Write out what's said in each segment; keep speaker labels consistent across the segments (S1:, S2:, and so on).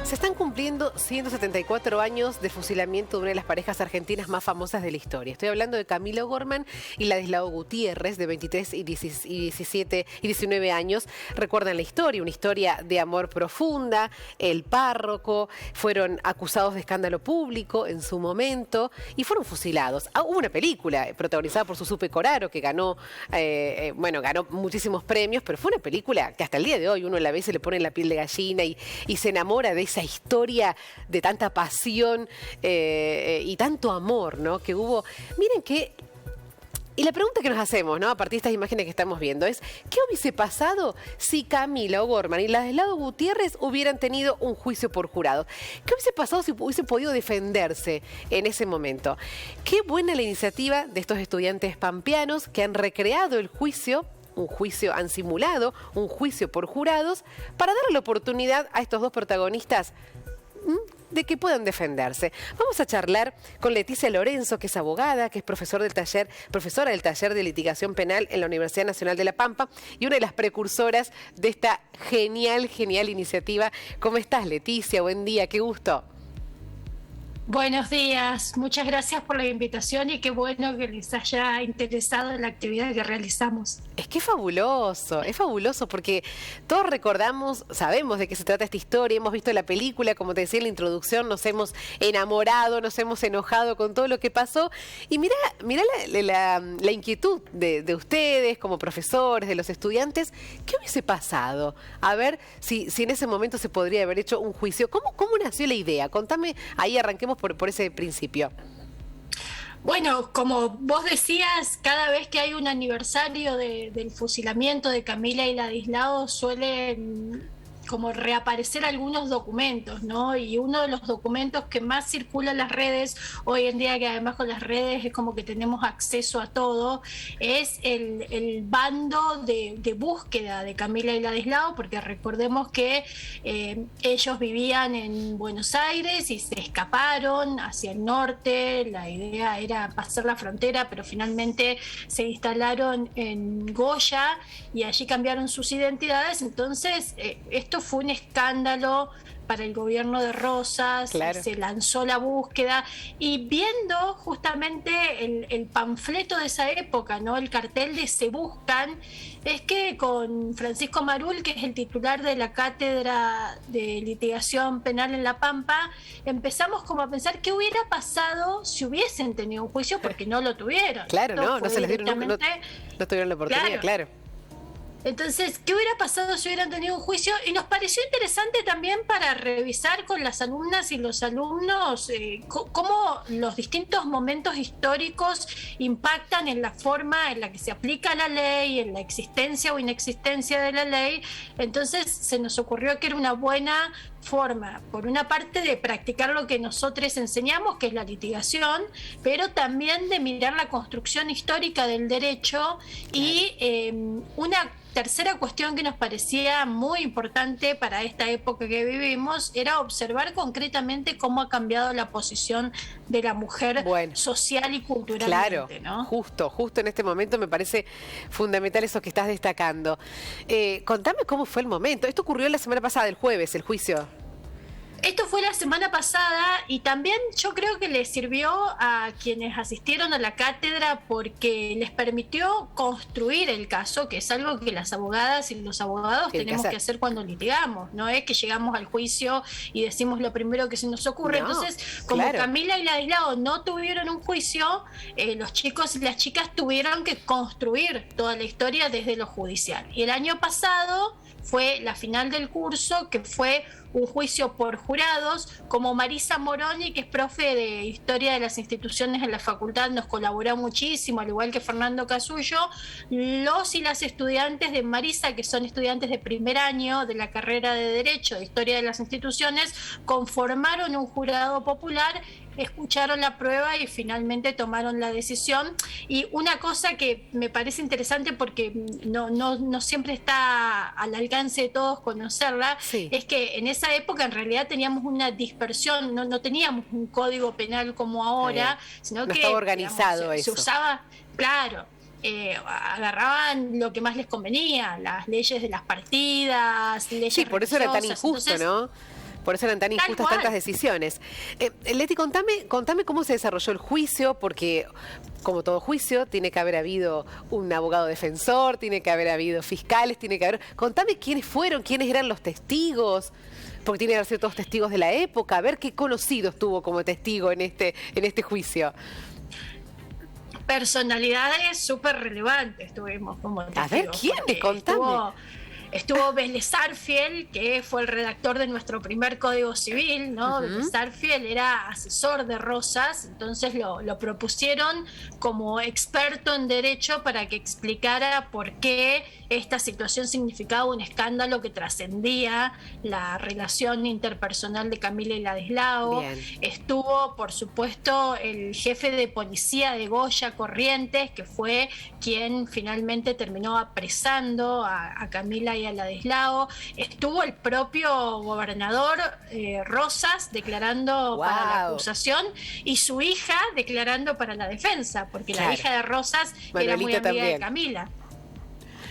S1: Se están cumpliendo 174 años de fusilamiento de una de las parejas argentinas más famosas de la historia. Estoy hablando de Camilo Gorman y Ladislao Gutiérrez, de 23 y 17 y 19 años. Recuerdan la historia, una historia de amor profunda. El párroco, fueron acusados de escándalo público en su momento y fueron fusilados. Hubo una película protagonizada por Susupe Coraro que ganó muchísimos premios, pero fue una película que hasta el día de hoy uno la ve y se le pone la piel de gallina y se enamora de esa historia de tanta pasión y tanto amor, ¿no?, que hubo. Miren que... Y la pregunta que nos hacemos, ¿no?, a partir de estas imágenes que estamos viendo es, ¿qué hubiese pasado si Camilo Gorman y Ladislao Gutiérrez hubieran tenido un juicio por jurado? ¿Qué hubiese pasado si hubiesen podido defenderse en ese momento? Qué buena la iniciativa de estos estudiantes pampeanos que han recreado el juicio. Un juicio, han simulado un juicio por jurados para darle la oportunidad a estos dos protagonistas de que puedan defenderse. Vamos a charlar con Leticia Lorenzo, que es abogada, que es profesora del taller de litigación penal en la Universidad Nacional de La Pampa y una de las precursoras de esta genial iniciativa. ¿Cómo estás, Leticia? Buen día, qué gusto.
S2: Buenos días, muchas gracias por la invitación y qué bueno que les haya interesado en la actividad que realizamos.
S1: Es que es fabuloso porque todos recordamos, sabemos de qué se trata esta historia, hemos visto la película, como te decía en la introducción, nos hemos enamorado, nos hemos enojado con todo lo que pasó y mira la inquietud de ustedes como profesores, de los estudiantes. ¿Qué hubiese pasado? A ver si en ese momento se podría haber hecho un juicio. ¿Cómo nació la idea? Contame, ahí arranquemos por ese principio.
S2: Bueno, como vos decías, cada vez que hay un aniversario del fusilamiento de Camila y Ladislao suelen como reaparecer algunos documentos, ¿no? Y uno de los documentos que más circula en las redes hoy en día, que además con las redes es como que tenemos acceso a todo, es el bando de búsqueda de Camila y Ladislao, porque recordemos que ellos vivían en Buenos Aires y se escaparon hacia el norte. La idea era pasar la frontera, pero finalmente se instalaron en Goya y allí cambiaron sus identidades. Entonces esto fue un escándalo para el gobierno de Rosas, claro. Se lanzó la búsqueda y viendo justamente el panfleto de esa época, ¿no?, el cartel de Se Buscan, es que con Francisco Marul, que es el titular de la Cátedra de Litigación Penal en La Pampa, empezamos como a pensar qué hubiera pasado si hubiesen tenido un juicio, porque no lo tuvieron.
S1: Claro, no se les dieron, no tuvieron la oportunidad, claro.
S2: Entonces, ¿qué hubiera pasado si hubieran tenido un juicio? Y nos pareció interesante también para revisar con las alumnas y los alumnos cómo los distintos momentos históricos impactan en la forma en la que se aplica la ley, en la existencia o inexistencia de la ley. Entonces, se nos ocurrió que era una buena forma, por una parte, de practicar lo que nosotros enseñamos, que es la litigación, pero también de mirar la construcción histórica del derecho. Y una tercera cuestión que nos parecía muy importante para esta época que vivimos era observar concretamente cómo ha cambiado la posición de la mujer social y culturalmente.
S1: Claro,
S2: ¿no?
S1: Justo en este momento me parece fundamental eso que estás destacando. Contame cómo fue el momento. Esto ocurrió la semana pasada, el jueves, el juicio.
S2: Esto fue la semana pasada y también yo creo que les sirvió a quienes asistieron a la cátedra porque les permitió construir el caso, que es algo que las abogadas y los abogados tenemos que hacer cuando litigamos. No es que llegamos al juicio y decimos lo primero que se nos ocurre. No, entonces, como Camila y Ladislao no tuvieron un juicio, los chicos y las chicas tuvieron que construir toda la historia desde lo judicial. Y el año pasado fue la final del curso, que fue un juicio por jurados. Como Marisa Moroni, que es profe de Historia de las Instituciones en la facultad, nos colaboró muchísimo, al igual que Fernando Casullo, los y las estudiantes de Marisa, que son estudiantes de primer año de la carrera de Derecho de Historia de las Instituciones, conformaron un jurado popular, escucharon la prueba y finalmente tomaron la decisión. Y una cosa que me parece interesante, porque no siempre está al alcance de todos conocerla, es que en esa época en realidad teníamos una dispersión, no teníamos un código penal como ahora, sino que
S1: estaba organizado, digamos,
S2: se usaba, claro, agarraban lo que más les convenía, las leyes de las partidas, leyes
S1: por eso era tan injusto. Entonces, ¿no? Por eso eran tan
S2: Tal
S1: injustas
S2: cual.
S1: tantas decisiones. Leti, contame cómo se desarrolló el juicio, porque como todo juicio, tiene que haber habido un abogado defensor, tiene que haber habido fiscales, tiene que haber... Contame quiénes fueron, quiénes eran los testigos, porque tienen que haber sido todos testigos de la época, a ver qué conocidos tuvo como testigo en este juicio.
S2: Personalidades súper relevantes tuvimos como testigos.
S1: A ver, ¿quiénes? Contame.
S2: Estuvo Vélez Sarsfield, que fue el redactor de nuestro primer Código Civil, ¿no? Vélez Sarsfield era asesor de Rosas, entonces lo propusieron como experto en derecho para que explicara por qué esta situación significaba un escándalo que trascendía la relación interpersonal de Camila y Ladislao.
S1: Bien.
S2: Estuvo, por supuesto, el jefe de policía de Goya Corrientes, que fue quien finalmente terminó apresando a Camila y a Ladislao. Estuvo el propio gobernador Rosas declarando para la acusación y su hija declarando para la defensa, porque la hija de Rosas era muy amiga de Camila.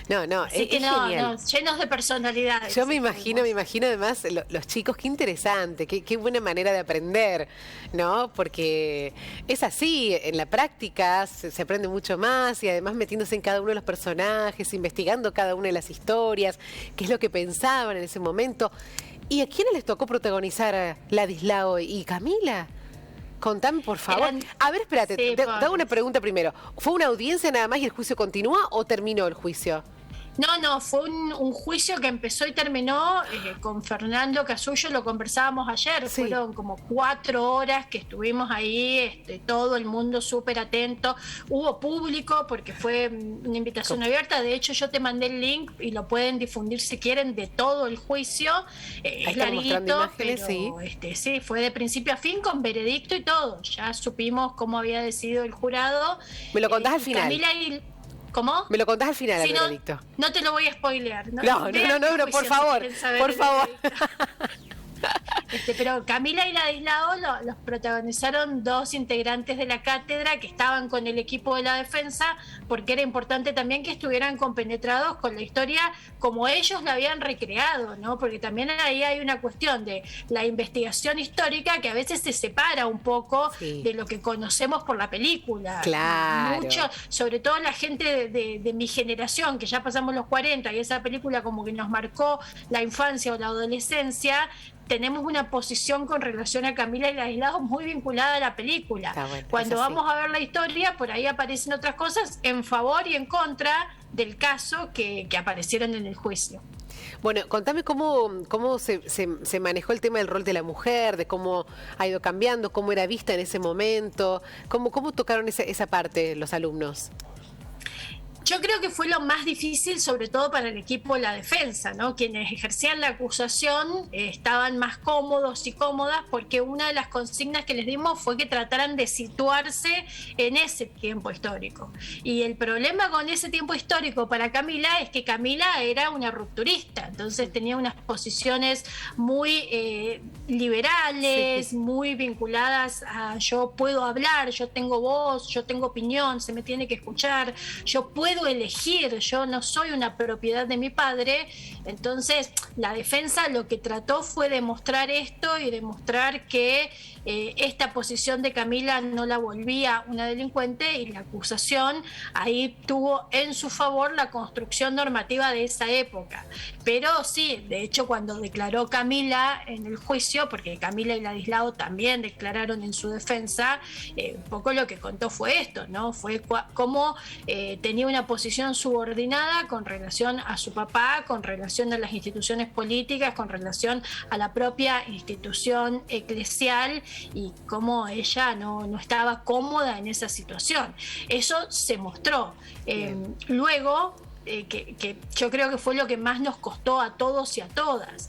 S1: No,
S2: Así que llenos de personalidades.
S1: Yo me imagino además los chicos, qué interesante, qué buena manera de aprender, ¿no? Porque es así, en la práctica se aprende mucho más y además metiéndose en cada uno de los personajes, investigando cada una de las historias, qué es lo que pensaban en ese momento. ¿Y a quiénes les tocó protagonizar a Ladislao y Camila? Contame, por favor. A ver, espérate,
S2: Sí,
S1: te hago una pregunta primero. ¿Fue una audiencia nada más y el juicio continúa o terminó el juicio?
S2: No, fue un juicio que empezó y terminó con Fernando Casullo, lo conversábamos ayer,
S1: Sí.
S2: Fueron como 4 horas que estuvimos ahí, todo el mundo súper atento, hubo público porque fue una invitación abierta, de hecho yo te mandé el link y lo pueden difundir si quieren de todo el juicio, es larguito, pero sí, fue de principio a fin con veredicto y todo, ya supimos cómo había decidido el jurado.
S1: Me lo contás al final.
S2: Camila ¿Cómo?
S1: Me lo contás al final,
S2: Sí,
S1: el veredicto.
S2: No te lo voy a spoilear.
S1: No, por
S2: Vean
S1: favor,
S2: si quieren saber
S1: por
S2: el
S1: favor.
S2: veredicto. Pero Camila y Ladislao los protagonizaron 2 integrantes de la cátedra que estaban con el equipo de la defensa, porque era importante también que estuvieran compenetrados con la historia como ellos la habían recreado, ¿no? Porque también ahí hay una cuestión de la investigación histórica que a veces se separa un poco de lo que conocemos por la película.
S1: Claro.
S2: Mucho, sobre todo la gente de mi generación, que ya pasamos los 40 y esa película como que nos marcó la infancia o la adolescencia, tenemos una posición con relación a Camila y Ladislao muy vinculada a la película.
S1: Bueno,
S2: cuando vamos a ver la historia, por ahí aparecen otras cosas en favor y en contra del caso que aparecieron en el juicio.
S1: Bueno, contame cómo se manejó el tema del rol de la mujer, de cómo ha ido cambiando, cómo era vista en ese momento, cómo tocaron esa parte los alumnos.
S2: Yo creo que fue lo más difícil, sobre todo para el equipo de la defensa, ¿no? Quienes ejercían la acusación estaban más cómodos y cómodas porque una de las consignas que les dimos fue que trataran de situarse en ese tiempo histórico. Y el problema con ese tiempo histórico para Camila es que Camila era una rupturista, entonces tenía unas posiciones muy liberales, muy vinculadas a yo puedo hablar, yo tengo voz, yo tengo opinión, se me tiene que escuchar, yo puedo elegir, yo no soy una propiedad de mi padre. Entonces la defensa lo que trató fue demostrar esto y demostrar que esta posición de Camila no la volvía una delincuente, y la acusación ahí tuvo en su favor la construcción normativa de esa época. Pero sí, de hecho cuando declaró Camila en el juicio, porque Camila y Ladislao también declararon en su defensa, un poco lo que contó fue esto, ¿no? Fue cómo tenía una posición subordinada con relación a su papá, con relación a las instituciones políticas, con relación a la propia institución eclesial, y cómo ella no estaba cómoda en esa situación. Eso se mostró. Luego, que yo creo que fue lo que más nos costó a todos y a todas.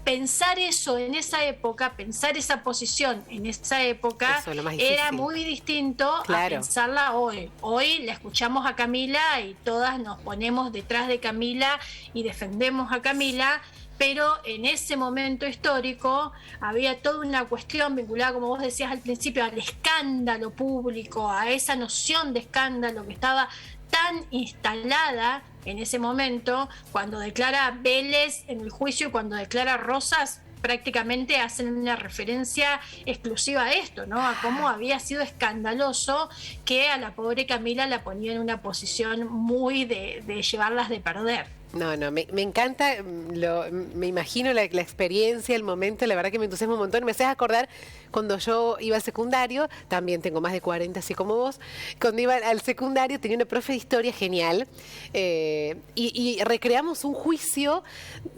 S2: Pensar eso en esa época, pensar esa posición en esa época era muy distinto a pensarla hoy. Hoy la escuchamos a Camila y todas nos ponemos detrás de Camila y defendemos a Camila, pero en ese momento histórico había toda una cuestión vinculada, como vos decías al principio, al escándalo público, a esa noción de escándalo que estaba tan instalada en ese momento, cuando declara Vélez en el juicio y cuando declara Rosas prácticamente hacen una referencia exclusiva a esto, ¿no? A cómo había sido escandaloso que a la pobre Camila la ponía en una posición muy de llevarlas de perder.
S1: No, me encanta, me imagino la experiencia, el momento, la verdad que me entusiasma un montón. Me haces acordar cuando yo iba al secundario, también tengo más de 40, así como vos, cuando iba al secundario tenía una profe de historia genial y recreamos un juicio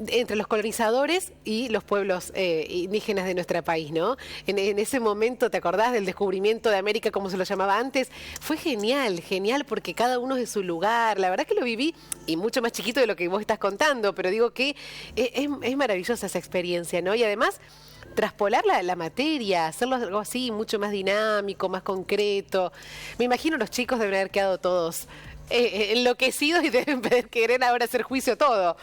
S1: entre los colonizadores y los pueblos indígenas de nuestro país, ¿no? En ese momento, ¿te acordás del descubrimiento de América, como se lo llamaba antes? Fue genial, porque cada uno es de su lugar. La verdad que lo viví y mucho más chiquito de lo que vos estás contando, pero digo que es maravillosa esa experiencia, ¿no? Y además, traspolar la materia, hacerlo algo así mucho más dinámico, más concreto. Me imagino los chicos deben haber quedado todos enloquecidos y deben querer ahora hacer juicio todo.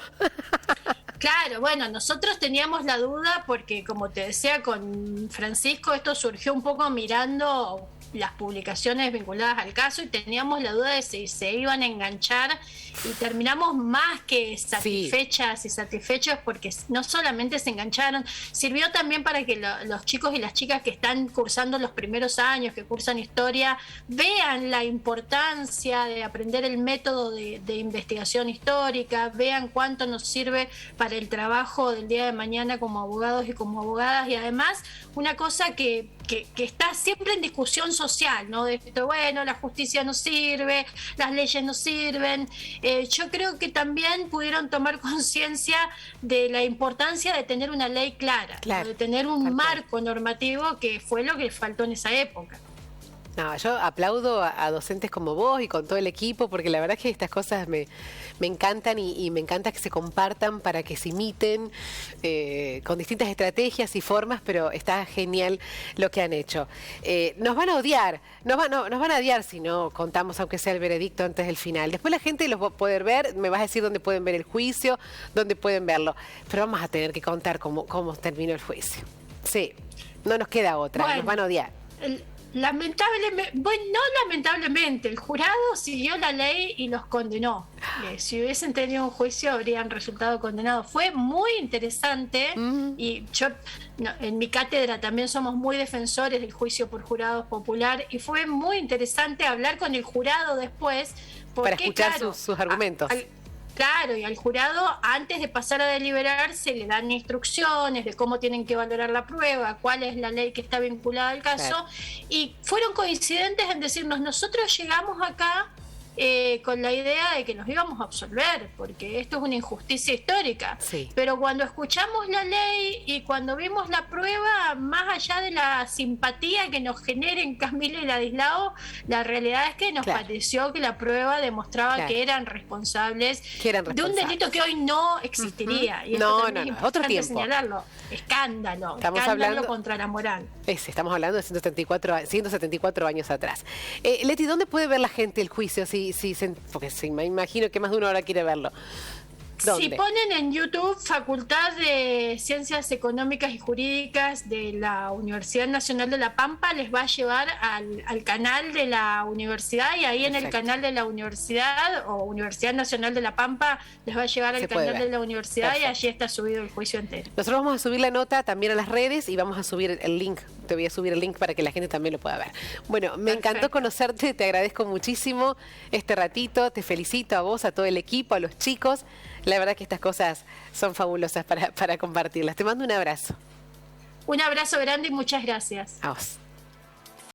S2: Claro, bueno, nosotros teníamos la duda porque, como te decía, con Francisco esto surgió un poco mirando las publicaciones vinculadas al caso y teníamos la duda de si se iban a enganchar y terminamos más que satisfechas y satisfechos porque no solamente se engancharon, sirvió también para que los chicos y las chicas que están cursando los primeros años, que cursan historia, vean la importancia de aprender el método de investigación histórica, vean cuánto nos sirve para el trabajo del día de mañana como abogados y como abogadas, y además una cosa que está siempre en discusión social, ¿no? De esto, bueno, la justicia no sirve, las leyes no sirven. Yo creo que también pudieron tomar conciencia de la importancia de tener una ley clara, ¿no? De tener un marco normativo, que fue lo que faltó en esa época.
S1: No, yo aplaudo a docentes como vos y con todo el equipo, porque la verdad es que estas cosas me encantan y me encanta que se compartan para que se imiten con distintas estrategias y formas, pero está genial lo que han hecho. Nos van a odiar, nos van a odiar si no contamos, aunque sea el veredicto antes del final. Después la gente los va a poder ver, me vas a decir dónde pueden ver el juicio, dónde pueden verlo, pero vamos a tener que contar cómo terminó el juicio. Sí, no nos queda otra, bueno, nos van a odiar.
S2: Lamentablemente, el jurado siguió la ley y los condenó. Si hubiesen tenido un juicio, habrían resultado condenados. Fue muy interesante y yo, en mi cátedra también somos muy defensores del juicio por jurados popular, y fue muy interesante hablar con el jurado después. Porque,
S1: para escuchar sus argumentos.
S2: Claro, y al jurado, antes de pasar a deliberar, se le dan instrucciones de cómo tienen que valorar la prueba, cuál es la ley que está vinculada al caso, claro. Y fueron coincidentes en decirnos, nosotros llegamos acá con la idea de que nos íbamos a absolver, porque esto es una injusticia histórica. Sí. Pero cuando escuchamos la ley y cuando vimos la prueba, más allá de la simpatía que nos generen Camila y Ladislao, la realidad es que nos pareció que la prueba demostraba que eran responsables de un delito que hoy no existiría. Y esto es importante señalarlo. Escándalo hablando contra la moral.
S1: Estamos hablando de 174 años atrás. Leti, ¿dónde puede ver la gente el juicio? Porque me imagino que más de una hora quiere verlo. ¿Dónde?
S2: Si ponen en YouTube Facultad de Ciencias Económicas y Jurídicas de la Universidad Nacional de La Pampa, les va a llevar al canal de la universidad, y ahí en el canal de la universidad o Universidad Nacional de La Pampa les va a llevar al canal de la universidad. Perfecto. Y allí está subido el juicio entero.
S1: Nosotros vamos a subir la nota también a las redes y vamos a subir el link. Te voy a subir el link para que la gente también lo pueda ver. Bueno, me encantó conocerte, te agradezco muchísimo este ratito, te felicito a vos, a todo el equipo, a los chicos. La verdad que estas cosas son fabulosas para compartirlas. Te mando un abrazo.
S2: Un abrazo grande y muchas gracias.
S1: A vos.